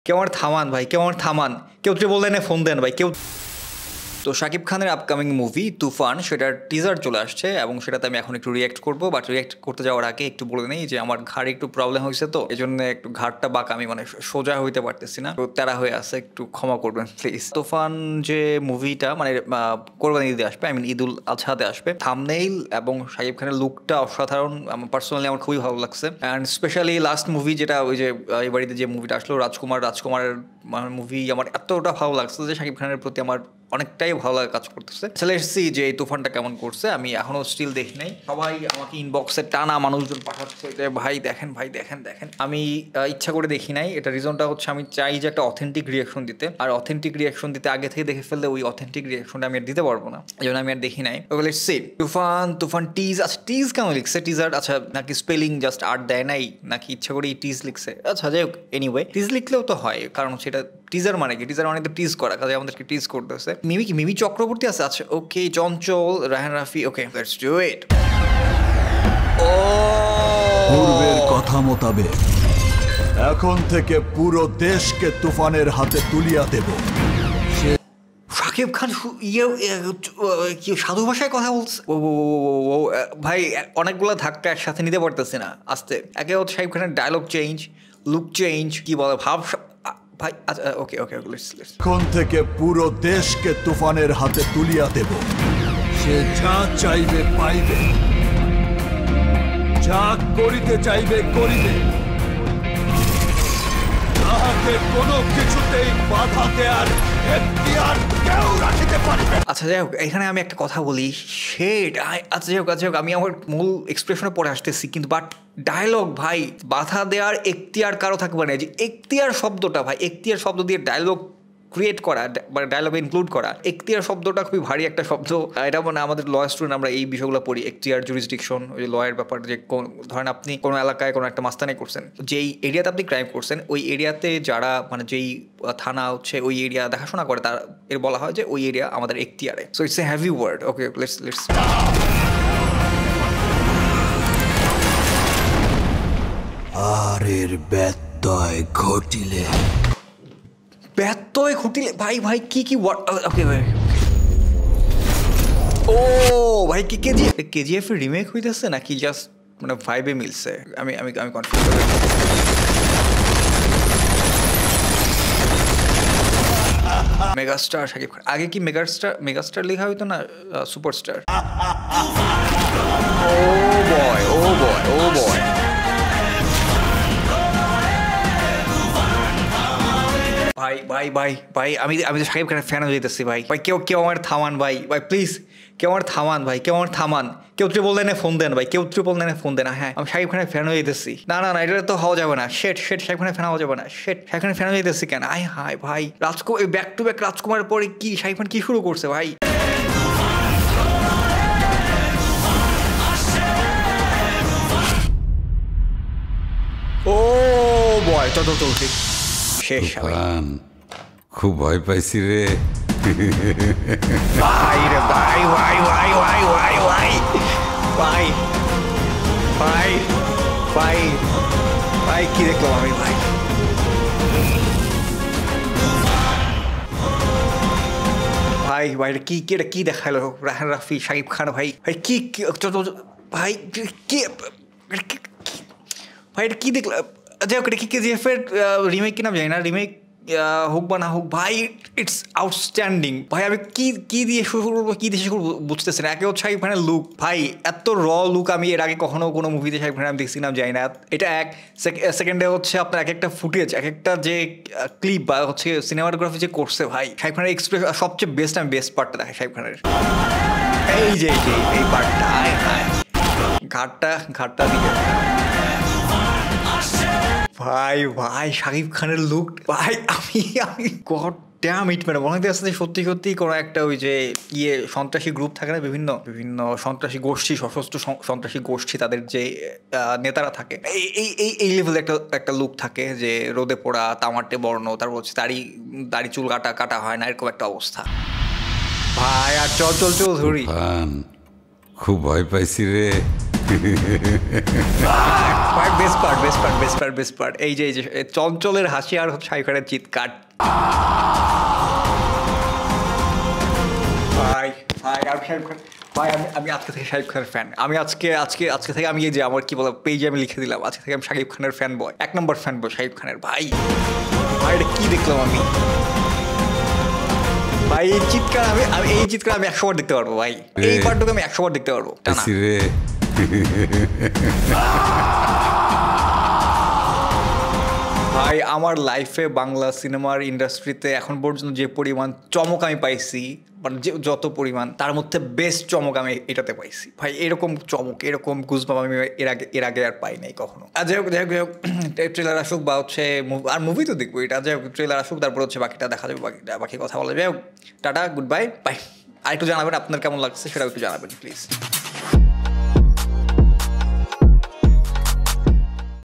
কেউ আমার থামান ভাই, কেউ আমার থামান, কেউ ট্রিপল নাইনে ফোন দেন ভাই, কেউ। তো শাকিব খানের আপকামিং মুভি তুফান, সেটার টিজার চলে আসছে এবং সেটাতে আমি এখন একটু রিয়াক্ট করবো। বাট রিয়াক্ট করতে যাওয়ার আগে একটু বলে নেই যে আমার ঘাড়ে একটু প্রবলেম হয়েছে, তো এই জন্য একটু ঘাড়টা বাঁকা, আমি মানে সোজা হইতে পারতেছি না, তো তেরা হয়ে আছে, একটু ক্ষমা করবেন প্লিজ। তুফান যে মুভিটা মানে কোরবানি ঈদে আসবে, আই মিন ঈদুল আজহাতে আসবে। থাম্বনেইল এবং শাকিব খানের লুকটা অসাধারণ, আমার পার্সোনালি আমার খুবই ভালো লাগছে। অ্যান্ড স্পেশালি লাস্ট মুভি যেটা ওই যে এই বাড়িতে যে মুভিটা আসলো রাজকুমারের মুভি, আমার এতটা ভালো লাগছে যে শাকিব খানের প্রতি আমার অনেকটাই ভালো লাগে কাজ করতেছে। চলে এসেছি যে এই তুফানটা কেমন করছে, আমি এখনো স্টিল দেখি নাই। সবাই আমাকে ইনবক্সে টানা মানুষজন পাঠাচ্ছে যে ভাই দেখেন, ভাই দেখেন দেখেন। আমি ইচ্ছা করে দেখি নাই, এটা রিজনটা হচ্ছে আমি চাই যে একটা অথেন্টিক রিয়াকশন দিতে, আর অথেন্টিক রিয়াকশন দিতে আগে থেকে দেখে ফেললে ওই অথেন্টিক রিয়াকশনটা আমি আর দিতে পারবো না, এই জন্য আমি আর দেখি নাই। লেটস সি তুফান টিজ। আচ্ছা টিজ কেমন লিখছে টিজার? আচ্ছা নাকি স্পেলিং জাস্ট আর্ট দেয় নাই, নাকি ইচ্ছা করে টিজ লিখছে? আচ্ছা যাই হোক, এনিওয়ে টিজ লিখলেও তো হয়, কারণ সেটা টিজার মানে কি, টিজার মানে তো টিজ করা, কাজে আমাদেরকে টিজ করতেছে। মিমি চক্রবর্তী আছে, আচ্ছা okay, Chanchal, Raihan Rafi, okay let's do it. পূর্বের কথা মোতাবেক এখন থেকে পুরো দেশকে তুফানের হাতে তুলিয়া দেব। শাকিব খান কি সাধু ভাষায় কথা বলছে? ও ভাই, অনেকগুলো ধাক্কা একসাথে নিতে পারতেছে না, আস্তে। একে হচ্ছে শাকিব খানের ডায়লগ চেঞ্জ, লুক চেঞ্জ, কি বলে ভাব ভাই। আচ্ছা ওকে ওকে, এখন থেকে পুরো দেশকে তুফানের হাতে তুলিয়া দেব। সে যা চাইবে পাইবে, যা করিতে চাইবে করিবে, তাহাকে কোনো কিছুতেই বাধা দেয়ার এখতিয়ার কেউ রাখিতে পারিবে। আচ্ছা যাই হোক, এখানে আমি একটা কথা বলি, আচ্ছা যাই হোক, আমি আমার মূল এক্সপ্রেশনে পরে আসতেছি, কিন্তু বাট ডায়লগ ভাই, বাধা দেওয়ার এখতিয়ার কারো থাকবে না। যে এখতিয়ার শব্দটা ভাই, এখতিয়ার শব্দ দিয়ে ডায়লগ ক্রিয়েট করা, মানে ডায়লগে ইনক্লুড করা, এখতিয়ার শব্দটা খুবই ভারী একটা শব্দ। এটা মানে আমাদের ল স্টুডেন্ট আমরা এই বিষয়গুলো পড়ি, এখতিয়ার, জুরিসডিকশন, ওই লয়ের ব্যাপার। যে ধরেন আপনি কোনো এলাকায় কোনো একটা মাস্তানি করছেন, যেই এরিয়াতে আপনি ক্রাইম করছেন, ওই এরিয়াতে যারা মানে যেই থানা হচ্ছে ওই এরিয়া দেখাশোনা করে, তার এর বলা হয় যে ওই এরিয়া আমাদের এখতিয়ারে। So it's a heavy word. Okay let's আর এর ব্যত্যয় ঘটিলে ভাই কি ওকে ভাই, ও ভাই কি কেজিএফ এর রিমেক হইতেছে নাকি জাস্ট মানে ভাইবে মিলছে? আমি কনফিউজ। মেগাস্টার শাকিব খান, আগে কি মেগাস্টার লেখা হইতো না সুপারস্টার? ও বয় ভাই, আমি তো শাকিব খানের ফ্যান হয়ে যেতেছি ভাই। কেউ আমার থামান ভাই, প্লিজ কেউ আমার থামান ভাই, কেউ ট্রিপল নাইনে ফোন দেন ভাই, কেউ ট্রিপল নাইনে ফোন দেন। হ্যাঁ আমি শাকিব খানের ফ্যান হয়ে যেতেছি। না এটা তো হওয়া যাবে না। শাকিব খানের ফ্যান হওয়া যাবে না। শাকিব খানের ফ্যান হয়ে যেতেছি কেন? হাই ভাই, ব্যাক টু ব্যাক রাজকুমারের পরে কি শাকিব খান কি শুরু করছে ভাই? ও বয়, চল শেষ। খুব ভয় পাইছি রে ভাই কি দেখলাম আমি ভাই? এটা কি দেখালো রায়হান রাফি, শাকিব খান ভাই কি ভাই এটা কি দেখলাম? যাই হোক, এটা কি কেজিএফ এর রিমেক কিনা জানি না, রিমেক হোক বা না হোক ভাই, ইটস আউটস্ট্যান্ডিং ভাই। আমি কি দিয়ে শুরু করবো, কি দিয়ে শুরু করবো বুঝতেছি না। একে হচ্ছে শাকিব খানের লুক ভাই, এত লুক আমি এর আগে কখনো কোনো মুভিতে শাকিব খানের আমি দেখছিলাম জানি না। এটা সেকেন্ডে হচ্ছে আপনার এক একটা ফুটেজ, এক একটা যে ক্লিপ বা হচ্ছে সিনেমাটোগ্রাফি যে করছে ভাই, শাকিব খানের এক্সপ্রেস সবচেয়ে বেস্ট পার্টটা দেখে শাকিব খানের এই যে এই পার্টটা, ঘাটটা দিকে ভাই শাকিব খানের লুক ভাই, আমি গড ড্যাম ইট ম্যাডাম মনে হতে সত্যি কোনো একটা ওই যে সন্ত্রাসী গ্রুপ থাকে না, বিভিন্ন সন্ত্রাসী গোষ্ঠী, সশস্ত্র সন্ত্রাসী গোষ্ঠী, তাদের যে নেতারা থাকে, এই লেভেলে একটা লুক থাকে, যে রোদে পোড়া, তামাটে বর্ণ, তারপর হচ্ছে দাড়ি চুল কাটা হয় না, এরকম একটা অবস্থা ভাই। আর চল ধরি, খুব ভয় পাইছি রে বেস্ট পার্ট এই যে চঞ্চলের হাসি আর শাকিব খানের চিৎকার। আমি আজকে থেকে শাকিব খানের ফ্যান। আমি আজকে থেকে আমি এই যে আমার কি বলে পেজে আমি লিখে দিলাম, আজকে থেকে আমি শাকিব খানের ফ্যান বয়, 1 নম্বর ফ্যান বয় শাকিব খানের। ভাই এটা কি দেখলাম আমি, ভাই এই চিৎকার আমি 100 বার দেখতে পারবো ভাই, এই পার্টটুকু আমি 100 বার দেখতে পারবো। রে ভাই আমার লাইফে বাংলা সিনেমার ইন্ডাস্ট্রিতে এখন পর্যন্ত যে পরিমাণ চমক আমি পাইছি, মানে যত পরিমাণ, তার মধ্যে বেস্ট চমক আমি এটাতে পাইছি ভাই। এরকম চমক, এরকম গুজবাম আমি এর আগে আর পাই নাই কখনো। আর যাই হোক ট্রেলার আসুক বা হচ্ছে আর মুভি তো দেখবো, এটা যাই হোক ট্রেলার আসুক, তারপর হচ্ছে বাকিটা দেখা যাবে, বাকি কথা বলা যাবে। টাটা, গুড বাই, আর একটু জানাবেন আপনার কেমন লাগছে, সেটাও একটু জানাবেন প্লিজ।